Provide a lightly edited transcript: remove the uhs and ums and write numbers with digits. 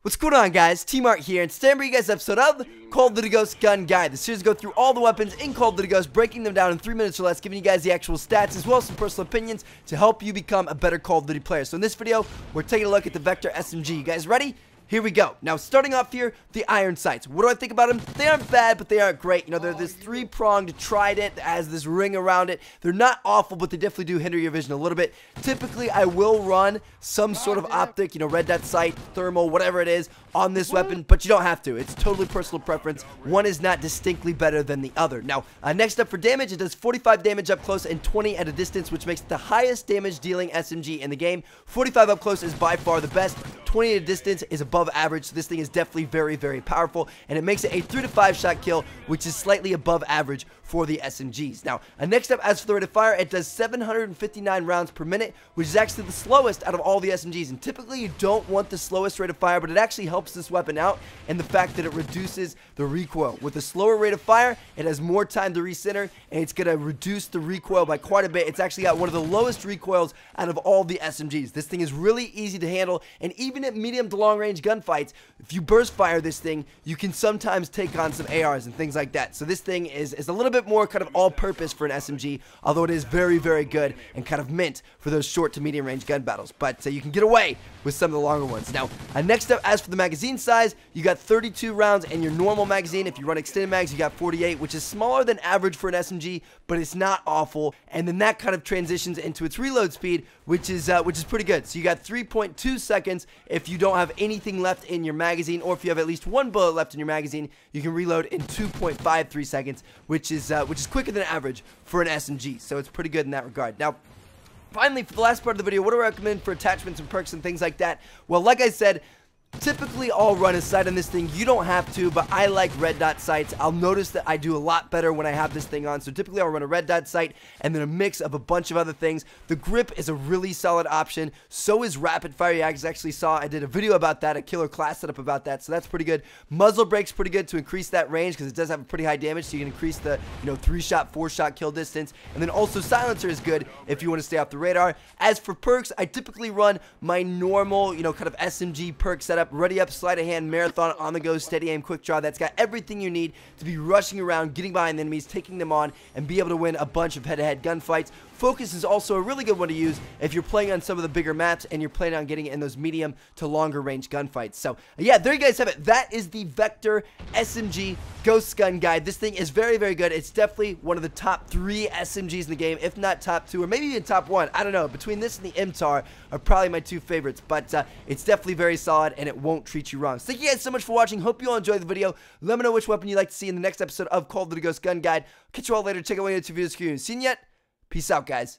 What's going on, guys? T-Mart here, and today I'm bringing you guys an episode of Call of Duty Ghost Gun Guide. The series go through all the weapons in Call of Duty Ghost, breaking them down in 3 minutes or less, giving you guys the actual stats as well as some personal opinions to help you become a better Call of Duty player. So in this video, we're taking a look at the Vector SMG. You guys ready? Here we go. Now, starting off here, the iron sights. What do I think about them? They aren't bad, but they aren't great. You know, they're this three-pronged trident that has this ring around it. They're not awful, but they definitely do hinder your vision a little bit. Typically, I will run some sort of optic, you know, red dot sight, thermal, whatever it is, on this weapon, but you don't have to. It's totally personal preference. One is not distinctly better than the other. Now, next up for damage, it does 45 damage up close and 20 at a distance, which makes it the highest damage dealing SMG in the game. 45 up close is by far the best. 20 at a distance is above average, so this thing is definitely very, very powerful, and it makes it a 3 to 5 shot kill, which is slightly above average for the SMGs. Now, next up, as for the rate of fire, it does 759 rounds per minute, which is actually the slowest out of all the SMGs, and typically you don't want the slowest rate of fire, but it actually helps this weapon out, and the fact that it reduces the recoil. With a slower rate of fire, it has more time to recenter, and it's going to reduce the recoil by quite a bit. It's actually got one of the lowest recoils out of all the SMGs. This thing is really easy to handle, and even at medium to long range gunfights, if you burst fire this thing, you can sometimes take on some ARs and things like that. So this thing is a little bit more kind of all-purpose for an SMG, although it is very, very good and kind of meant for those short to medium range gun battles. But you can get away with some of the longer ones. Now, next up, as for the magazine size, you got 32 rounds in your normal magazine. If you run extended mags, you got 48, which is smaller than average for an SMG, but it's not awful. And then that kind of transitions into its reload speed, which is pretty good. So you got 3.2 seconds if you don't have anything left in your magazine, or if you have at least one bullet left in your magazine, you can reload in 2.53 seconds, which is quicker than average for an SMG. So it's pretty good in that regard. Now, finally, for the last part of the video, what do I recommend for attachments and perks and things like that? Well, like I said, typically I'll run a sight on this thing. You don't have to, but I like red dot sights. I'll notice that I do a lot better when I have this thing on. So typically I'll run a red dot sight and then a mix of a bunch of other things. The grip is a really solid option. So is rapid fire. You actually saw I did a video about that, a killer class setup about that. So that's pretty good. Muzzle brake's pretty good to increase that range because it does have a pretty high damage. So you can increase the 3-shot, 4-shot kill distance. And then also silencer is good if you want to stay off the radar. As for perks, I typically run my normal, kind of SMG perk setup. Ready up, sleight of hand, marathon, on the go, steady aim, quick draw. That's got everything you need to be rushing around, getting behind enemies, taking them on, and be able to win a bunch of head-to-head gunfights. Focus is also a really good one to use if you're playing on some of the bigger maps and you're planning on getting in those medium to longer range gunfights. So yeah, there you guys have it. That is the Vector SMG Ghost Gun Guide. This thing is very, very good. It's definitely one of the top 3 SMGs in the game, if not top 2, or maybe even top 1. I don't know. Between this and the MTAR are probably my 2 favorites, but it's definitely very solid and it won't treat you wrong. So thank you guys so much for watching. Hope you all enjoyed the video. Let me know which weapon you'd like to see in the next episode of Call of Duty Ghost Gun Guide. Catch you all later. Check out one of the 2 videos. See you yet. Peace out, guys.